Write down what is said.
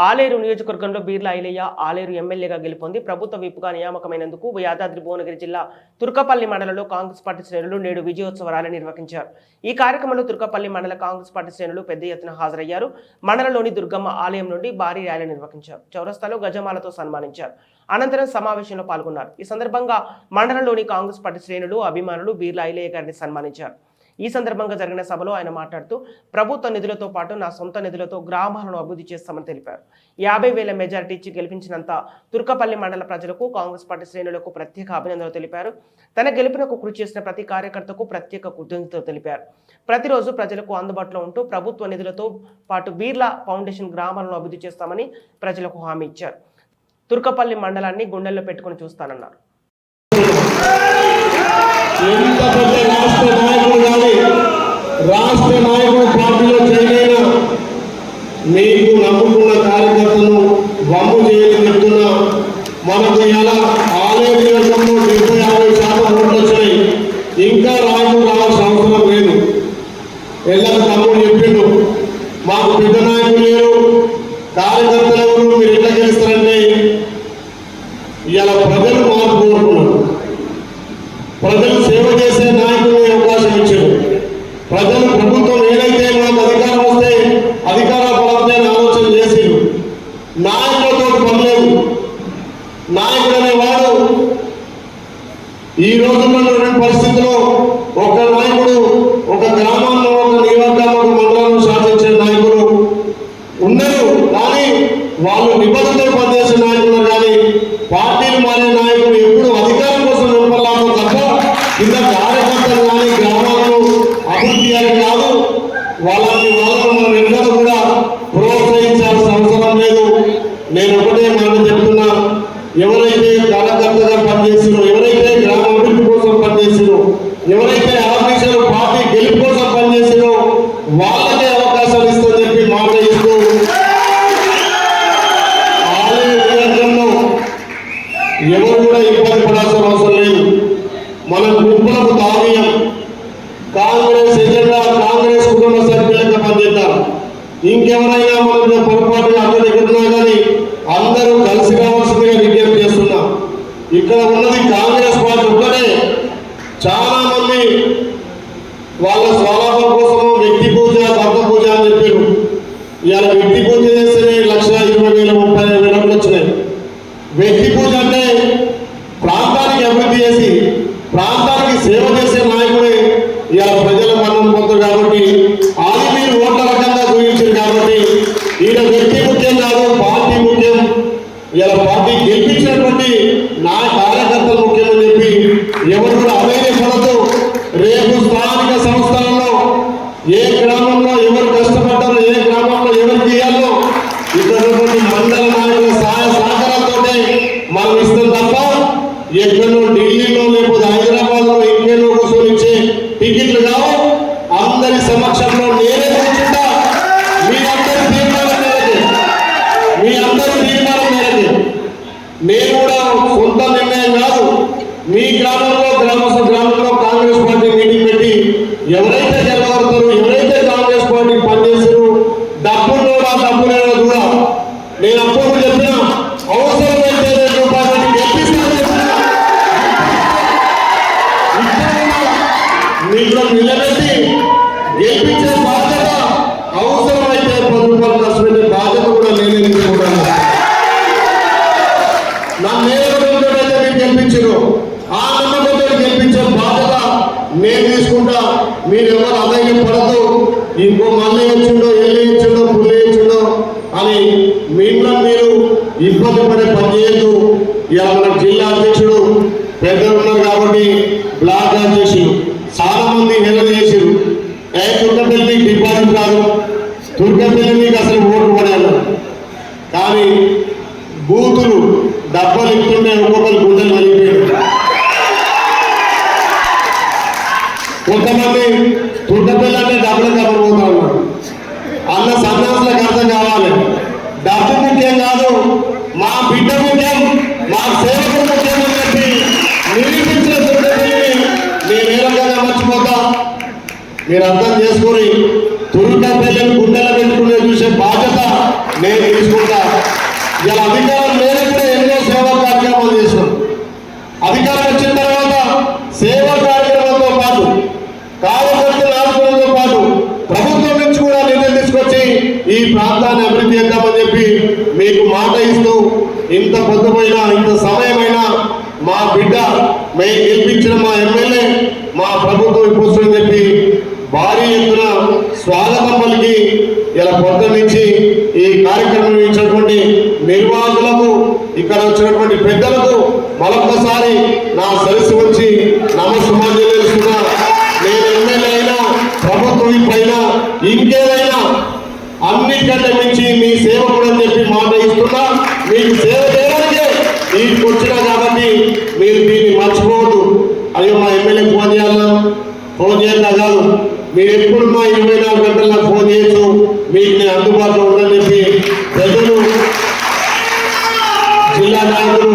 ఆలేరు నియోజకవర్గంలో బీర్లా ఐలయ్య ఆలేరు ఎమ్మెల్యేగా గెలుపొంది ప్రభుత్వ విప్పుగా నియామకమైనందుకు యాదాద్రి భువనగిరి జిల్లా తుర్కపల్లి మండలంలో కాంగ్రెస్ పార్టీ శ్రేణులు నేడు విజయోత్సవ ర్యాలీ నిర్వహించారు. ఈ కార్యక్రమంలో తుర్కపల్లి మండల కాంగ్రెస్ పార్టీ శ్రేణులు పెద్ద ఎత్తున హాజరయ్యారు. మండలంలోని దుర్గమ్మ ఆలయం నుండి భారీ ర్యాలీ నిర్వహించారు. చౌరస్తాలో గజమాలతో సన్మానించారు. అనంతరం సమావేశంలో పాల్గొన్నారు. ఈ సందర్భంగా మండలంలోని కాంగ్రెస్ పార్టీ శ్రేణులు అభిమానులు బీర్లా ఐలయ్య గారిని సన్మానించారు. ఈ సందర్భంగా జరిగిన సభలో ఆయన మాట్లాడుతూ ప్రభుత్వ నిధులతో పాటు నా సొంత నిధులతో గ్రామాలను అభివృద్ధి చేస్తామని తెలిపారు. 50,000 మెజారిటీ ఇచ్చి గెలిపించినంత తుర్కపల్లి మండల ప్రజలకు కాంగ్రెస్ పార్టీ శ్రేణులకు ప్రత్యేక అభినందనలు తెలిపారు. తన గెలుపునకు కృషి చేసిన ప్రతి కార్యకర్తకు ప్రత్యేక కృతజ్ఞతలు తెలిపారు. ప్రతిరోజు ప్రజలకు అందుబాటులో ఉంటూ ప్రభుత్వ నిధులతో పాటు బీర్లా ఫౌండేషన్ గ్రామాలను అభివృద్ధి చేస్తామని ప్రజలకు హామీ ఇచ్చారు. తుర్కపల్లి మండలాన్ని గుండెల్లో పెట్టుకుని చూస్తానన్నారు. రాష్ట్ర నాయకుడు పార్టీలో చేయలేన మీకు నమ్ముకున్న కార్యకర్తను వమ్ము చేయని చెప్తున్నా. మనకు ఇలా ఆలేరు నియోజకంలో 75% ఓట్లు వచ్చినాయి. ఇంకా రాయకుడు రావాల్సిన అవసరం లేదు. ఎల్లరి తమ్ముడు చెప్పిండు, మాకు పెద్ద నాయకులు లేరు, కార్యకర్తలు ఎవరు, మీరు ఎట్లా గెలుస్తారంటే ఇలా ప్రజలు మార్పు కోరుకున్నారు. ప్రజలు సేవ చేసే నాయకులకు అవకాశం ఇచ్చారు. ప్రజలు ప్రభుత్వం ఏదైతే మనకు అధికారం వస్తే అధికార బలంతో ఆలోచన చేసిండు. నాయకులతో పని లేదు. నాయకుడు అనేవాడు ఈ రోజుల్లో పరిస్థితిలో ఒక నాయకుడు ఒక గ్రామంలో ఒక నియోజకవర్గంలో ఒక మండలంలో శాసించే నాయకులు ఉన్నారు. కానీ వాళ్ళు నిబద్ధతతో పనిచేసే నాయకులు కానీ పార్టీలు మారే నాయకులు ఎప్పుడు అధికారం కోసం నింపలామో తప్ప కింద కార్యకర్తలు కానీ గ్రామాలను అభివృద్ధి అని కాదు. వాళ్ళని మనం ఎన్నడూ కూడా ప్రోత్సహించాల్సిన అవసరం లేదు. నేను ఒకటే మాట చెప్తున్నా, ఎవరైతే కార్యకర్తగా పనిచేసినో, ఎవరైతే గ్రామ అభివృద్ధి కోసం పనిచేసినో, ఎవరైతే ఆఫీసర్ పార్టీ గెలుపు కోసం పనిచేసినో వాళ్ళకే అవకాశాలు ఇస్తుందని చెప్పి మాట ఇస్తూ ఎవరు కూడా ఇబ్బంది పడాల్సిన అవసరం లేదు. మన గుంపులకు తాగీయం. కాంగ్రెస్ ఎజెండా కాంగ్రెస్ కుటుంబ సభ్యులుగా పనిచేద్దాం. ఇంకెవరైనా మన పొరపాటు అక్కడ ఎక్కడున్నా కానీ అందరూ కలిసి రావాల్సిందిగా విజ్ఞప్తి చేస్తున్నాం. ఇక్కడ ఉన్నది కాంగ్రెస్ పార్టీ ఒక్కటే. చాలా మంది వాళ్ళ స్వలాభం కోసము వ్యక్తి పూజ భర్త పూజ అని చెప్పారు. ఇవాళ వ్యక్తి పూజ చేస్తేనే 1,20,000 30,000 వచ్చినాయి. వ్యక్తి పూజ అంటే ప్రాంతానికి అభివృద్ధి చేసి ప్రాంతానికి సేవ చేసే నాయకుడే ఇలా ప్రజల మన్నన పొందుతారు. కాబట్టి అది మీరు ఓట్ల రకంగా చూపించారు. కాబట్టి ఈయన వ్యక్తి ముఖ్యం కాదు, పార్టీ ముఖ్యం. ఇలా పార్టీ గెలిపించినటువంటి నా కార్యకర్తలు ముఖ్యమని చెప్పి ఎవరు కూడా అధైర్యపడద్దు. రేపు స్థానిక సంస్థలలో ఏ గ్రామంలో ఎవరు కష్టపడ్డారో, ఏ గ్రామంలో ఎవరికి ఇవ్వాలో ఇక్కడ మండల నాయకుల సహాయ సహకారాలతో మనం ఇస్తాం తప్ప ఎక్కడో ఢిల్లీలో లేకపోతే హైదరాబాద్ లో ఇంకేలో కోసం ఇచ్చే టికెట్లు కావు. అందరి సమక్షంలో నేనే కూర్చుంటా. మీ అందరి తీర్మానం మేరకు నేను కూడా సొంత నిర్ణయం కాదు. మీ గ్రామంలో గ్రామంలో కాంగ్రెస్ పార్టీ మీటింగ్ పెట్టి ఎవరైతే గెలవడతారో, ఎవరైతే కాంగ్రెస్ పార్టీకి పనిచేస్తారో డబ్బుల్లో డబ్బు లేదో కూడా నేను అప్పుడు చెప్పిన అవసరమైతే మీలో నిలబెట్టి గెలిపించే బాధ్యత, అవసరమైతే 10 రూపాయలు ఖర్చు పెట్టే బాధ్యత కూడా నేనే తీసుకుంటాను. నా నేరుగా మీరు గెలిపించరు, ఆ నమ్మకంతో గెలిపించే బాధ్యత నేను తీసుకుంటా. మీరు ఎవరు అధైర్యం పడద్దు. ఇంకో మళ్ళీ వచ్చిండో, ఎల్లి ఇచ్చిండో, పుల్లి ఇచ్చిండో అని మీలో మీరు ఇబ్బంది పడే పని చేయొద్దు. ఇలా మన జిల్లా అధ్యక్షుడు పెద్దలు ఉన్నారు కాబట్టి బ్లాక్ అధ్యక్షులు చాలా మంది హెల్ప్ చేసారు. తుర్కపల్లి డిపాజిట్ కాదు, తుర్కపల్లి మీకు అసలు ఓటు పడాలి. కానీ బూతులు డబ్బలు ఇస్తుంటే ఒక్కొక్కరు గుండెలు వెళ్ళిపోయారు. కొంతమంది తుర్కపల్లి అంటే డబ్బులు కమ్మపోతా ఉన్నారు. అన్న సన్నాసులకు అర్థం కావాలి. డబ్బు ముఖ్యం కాదు, మా బిడ్డ ముఖ్యం, మా సేవకు ముఖ్యం అని చెప్పి నిరూపించిన తుర్కపల్లిని నేను ఏ రకంగా మర్చిపోతా. మీరు అర్థం చేసుకొని తుర్కపల్లిని గుండెల పెట్టుకునే చూసే బాధ్యత నేను తీసుకుంటా. ఇలా అధికారం లేనప్పుడే ఎన్నో సేవా కార్యక్రమాలు చేసినాం. అధికారం వచ్చిన తర్వాత సేవా కార్యక్రమంతో పాటు కార్యకర్తల ఆదుకోవడంతో పాటు ప్రభుత్వం నుంచి కూడా నిధులు తీసుకొచ్చి ఈ ప్రాంతాన్ని అభివృద్ధి చేద్దామని చెప్పి మీకు మాట ఇస్తూ ఇంత పొద్దుపోయినా ఇంత సమయమైనా మా బిడ్డ మేము గెలిపించిన మా ఎమ్మెల్యే మా ప్రభుత్వం ఇప్పుడు చెప్పి భారీ ఎత్తున స్వాగతం పలికి ఇలా పొద్దు నుంచి ఈ కార్యక్రమం ఇచ్చినటువంటి నిర్వాహకులకు ఇక్కడ వచ్చినటువంటి పెద్దలకు మరొకసారి నా సరస్సు వచ్చి నమస్కారం తెలుస్తున్నా. నేను ఎమ్మెల్యే అయినా ప్రభుత్వం పైన ఇంకేదైనా అన్నిటికంటే మించి మీ సేవకుడు అని చెప్పి మాట ఇస్తున్నా. మీకు సేవ చేయడానికే మీకు వచ్చినా కాబట్టి మీరు దీన్ని మర్చిపోవద్దు. అయ్యో మా ఎమ్మెల్యే ఫోన్ చేయాలా, ఫోన్ చేయాలా కాదు, మీరు ఎప్పుడు మా 24 గంటల్లో ఫోన్ చేయొచ్చు, మీకు నేను అందుబాటులో ఉందని చెప్పి ప్రజలు జిల్లా నాయకులు